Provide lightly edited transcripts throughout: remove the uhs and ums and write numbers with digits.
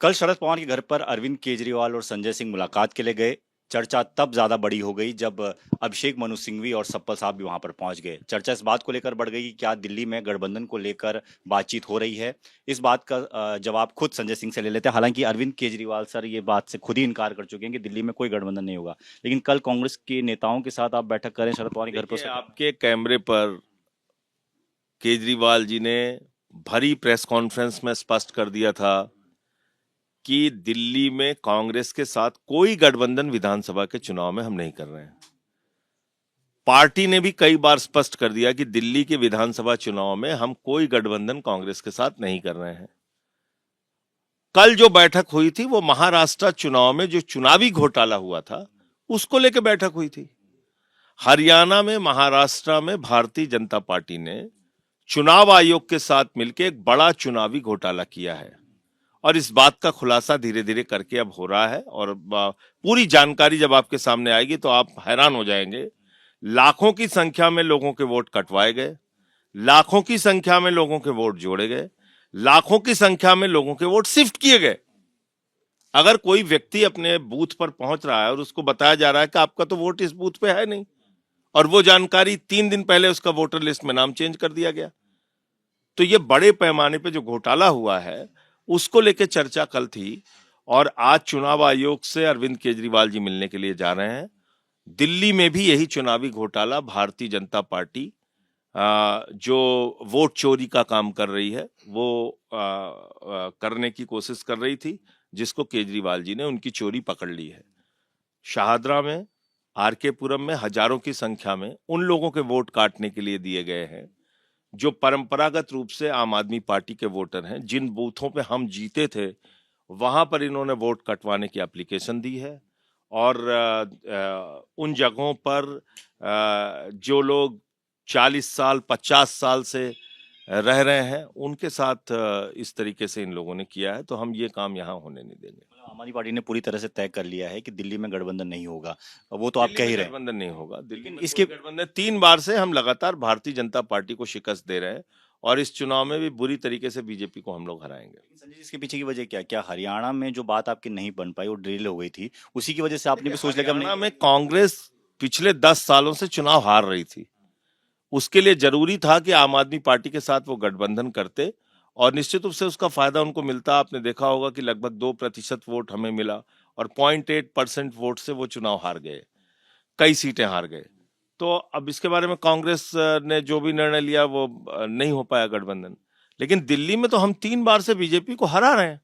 कल शरद पवार के घर पर अरविंद केजरीवाल और संजय सिंह मुलाकात के लिए गए। चर्चा तब ज्यादा बड़ी हो गई जब अभिषेक मनु सिंघवी और सप्पल साहब भी वहां पर पहुंच गए। चर्चा इस बात को लेकर बढ़ गई कि क्या दिल्ली में गठबंधन को लेकर बातचीत हो रही है। इस बात का जवाब खुद संजय सिंह से ले लेते हैं। हालांकि अरविंद केजरीवाल सर ये बात से खुद ही इनकार कर चुके हैं कि दिल्ली में कोई गठबंधन नहीं होगा, लेकिन कल कांग्रेस के नेताओं के साथ आप बैठक करें शरद पवार के घर पर, देखिए, उसका क्या? आपके कैमरे पर केजरीवाल जी ने भरी प्रेस कॉन्फ्रेंस में स्पष्ट कर दिया था कि दिल्ली में कांग्रेस के साथ कोई गठबंधन विधानसभा के चुनाव में हम नहीं कर रहे हैं। पार्टी ने भी कई बार स्पष्ट कर दिया कि दिल्ली के विधानसभा चुनाव में हम कोई गठबंधन कांग्रेस के साथ नहीं कर रहे हैं। कल जो बैठक हुई थी वो महाराष्ट्र चुनाव में जो चुनावी घोटाला हुआ था उसको लेकर बैठक हुई थी। हरियाणा में, महाराष्ट्र में भारतीय जनता पार्टी ने चुनाव आयोग के साथ मिलकर एक बड़ा चुनावी घोटाला किया है और इस बात का खुलासा धीरे धीरे करके अब हो रहा है और पूरी जानकारी जब आपके सामने आएगी तो आप हैरान हो जाएंगे। लाखों की संख्या में लोगों के वोट कटवाए गए, लाखों की संख्या में लोगों के वोट जोड़े गए, लाखों की संख्या में लोगों के वोट शिफ्ट किए गए। अगर कोई व्यक्ति अपने बूथ पर पहुंच रहा है और उसको बताया जा रहा है कि आपका तो वोट इस बूथ पे है नहीं, और वो जानकारी 3 दिन पहले उसका वोटर लिस्ट में नाम चेंज कर दिया गया, तो ये बड़े पैमाने पे जो घोटाला हुआ है उसको लेके चर्चा कल थी। और आज चुनाव आयोग से अरविंद केजरीवाल जी मिलने के लिए जा रहे हैं। दिल्ली में भी यही चुनावी घोटाला, भारतीय जनता पार्टी जो वोट चोरी का काम कर रही है वो करने की कोशिश कर रही थी, जिसको केजरीवाल जी ने उनकी चोरी पकड़ ली है। शाहदरा में, आरके पुरम में हजारों की संख्या में उन लोगों के वोट काटने के लिए दिए गए हैं जो परंपरागत रूप से आम आदमी पार्टी के वोटर हैं। जिन बूथों पे हम जीते थे वहां पर इन्होंने वोट कटवाने की एप्लीकेशन दी है और उन जगहों पर जो लोग 40 साल 50 साल से रह रहे हैं उनके साथ इस तरीके से इन लोगों ने किया है, तो हम ये काम यहाँ होने नहीं देंगे। मतलब आम आदमी पार्टी ने पूरी तरह से तय कर लिया है कि दिल्ली में गठबंधन नहीं होगा, वो तो आप दिल्ली कह में ही रहे हैं। गठबंधन नहीं होगा, दिल्ली लेकिन में कोई इसके गठबंधन। 3 बार से हम लगातार भारतीय जनता पार्टी को शिकस्त दे रहे हैं और इस चुनाव में भी बुरी तरीके से बीजेपी को हम लोग हराएंगे। संजय जी, इसके पीछे की वजह क्या क्या हरियाणा में जो बात आपकी नहीं बन पाई, वो ड्रिल हो गई थी, उसी की वजह से आपने देखिए, भी सोच लिया कि अब नहीं हरियाणा में करेंगे? कांग्रेस पिछले 10 सालों से चुनाव हार रही थी। उसके लिए जरूरी था कि आम आदमी पार्टी के साथ वो गठबंधन करते और निश्चित रूप से उसका फायदा उनको मिलता। आपने देखा होगा कि लगभग 2% वोट हमें मिला और 0.8% वोट से वो चुनाव हार गए, कई सीटें हार गए। तो अब इसके बारे में कांग्रेस ने जो भी निर्णय लिया वो नहीं हो पाया गठबंधन। लेकिन दिल्ली में तो हम 3 बार से बीजेपी को हरा रहे हैं,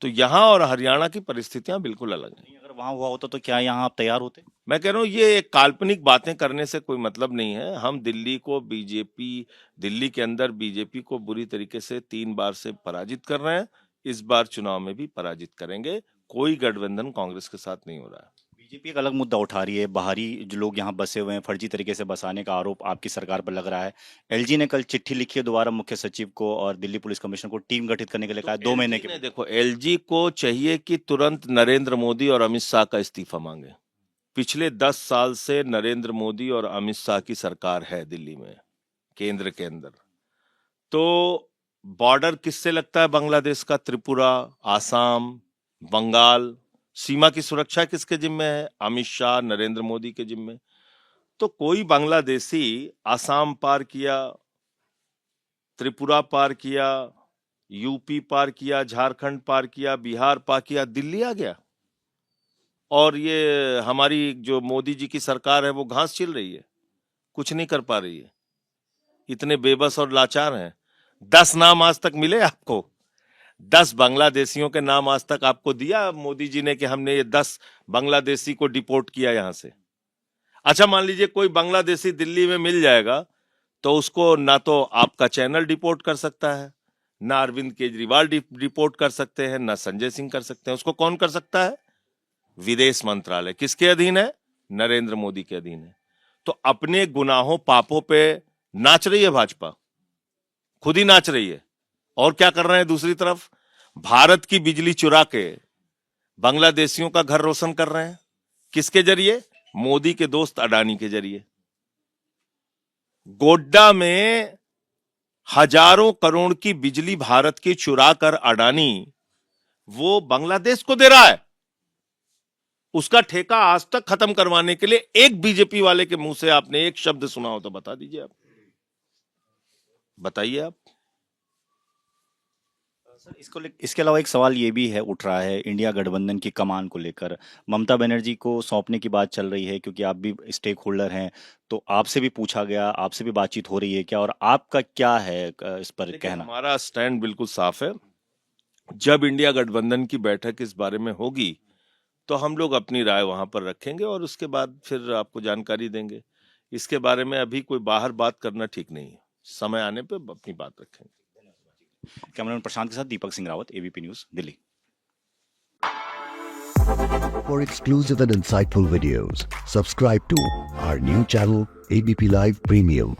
तो यहाँ और हरियाणा की परिस्थितियां बिल्कुल अलग हैं। नहीं, अगर वहां हुआ होता तो क्या यहाँ आप तैयार होते? मैं कह रहा हूँ ये एक काल्पनिक बातें करने से कोई मतलब नहीं है। हम दिल्ली को बीजेपी, दिल्ली के अंदर बीजेपी को बुरी तरीके से 3 बार से पराजित कर रहे हैं। इस बार चुनाव में भी पराजित करेंगे। कोई गठबंधन कांग्रेस के साथ नहीं हो रहा है। बीजेपी एक अलग मुद्दा उठा रही है, बाहरी जो लोग यहाँ बसे हुए हैं फर्जी तरीके से बसाने का आरोप आपकी सरकार पर लग रहा है। एलजी ने कल चिट्ठी लिखी है दोबारा मुख्य सचिव को और दिल्ली पुलिस कमिश्नर को टीम गठित करने के लिए तो कहा है 2 महीने एलजी के ने, भीतर। देखो, एलजी को चाहिए कि तुरंत नरेंद्र मोदी और अमित शाह का इस्तीफा मांगे। पिछले 10 साल से नरेंद्र मोदी और अमित शाह की सरकार है दिल्ली में, केंद्र के अंदर। तो बॉर्डर किससे लगता है बांग्लादेश का? त्रिपुरा, आसाम, बंगाल। सीमा की सुरक्षा किसके जिम्मे है? अमित शाह, नरेंद्र मोदी के जिम्मे। तो कोई बांग्लादेशी आसाम पार किया, त्रिपुरा पार किया, यूपी पार किया, झारखंड पार किया, बिहार पार किया, दिल्ली आ गया। और ये हमारी जो मोदी जी की सरकार है वो घास छिल रही है, कुछ नहीं कर पा रही है। इतने बेबस और लाचार हैं। 10 नाम आज तक मिले आपको? 10 बांग्लादेशियों के नाम आज तक आपको दिया मोदी जी ने कि हमने ये 10 बांग्लादेशी को डिपोर्ट किया यहां से? अच्छा, मान लीजिए कोई बांग्लादेशी दिल्ली में मिल जाएगा तो उसको ना तो आपका चैनल डिपोर्ट कर सकता है, ना अरविंद केजरीवाल डिपोर्ट कर सकते हैं, ना संजय सिंह कर सकते हैं। उसको कौन कर सकता है? विदेश मंत्रालय। किसके अधीन है? नरेंद्र मोदी के अधीन है। तो अपने गुनाहों पापों पे नाच रही है भाजपा, खुद ही नाच रही है। और क्या कर रहे हैं दूसरी तरफ? भारत की बिजली चुरा के बांग्लादेशियों का घर रोशन कर रहे हैं। किसके जरिए? मोदी के दोस्त अडानी के जरिए। गोड्डा में हजारों करोड़ की बिजली भारत की चुरा कर अडानी वो बांग्लादेश को दे रहा है। उसका ठेका आज तक खत्म करवाने के लिए एक बीजेपी वाले के मुंह से आपने एक शब्द सुना हो तो बता दीजिए आप, बताइए आप। सर इसके अलावा एक सवाल ये भी है उठ रहा है इंडिया गठबंधन की कमान को लेकर। ममता बनर्जी को सौंपने की बात चल रही है क्योंकि आप भी स्टेक होल्डर हैं, तो आपसे भी पूछा गया, आपसे भी बातचीत हो रही है क्या, और आपका क्या है इस पर देखिए, कहना? हमारा स्टैंड बिल्कुल साफ है। जब इंडिया गठबंधन की बैठक इस बारे में होगी तो हम लोग अपनी राय वहां पर रखेंगे और उसके बाद फिर आपको जानकारी देंगे। इसके बारे में अभी कोई बाहर बात करना ठीक नहीं है, समय आने पे अपनी बात रखेंगे। कैमरामैन प्रशांत के साथ Deepak Singh Rawat, ABP news, Delhi. For exclusive and insightful videos, subscribe to our new channel ABP Live Premium.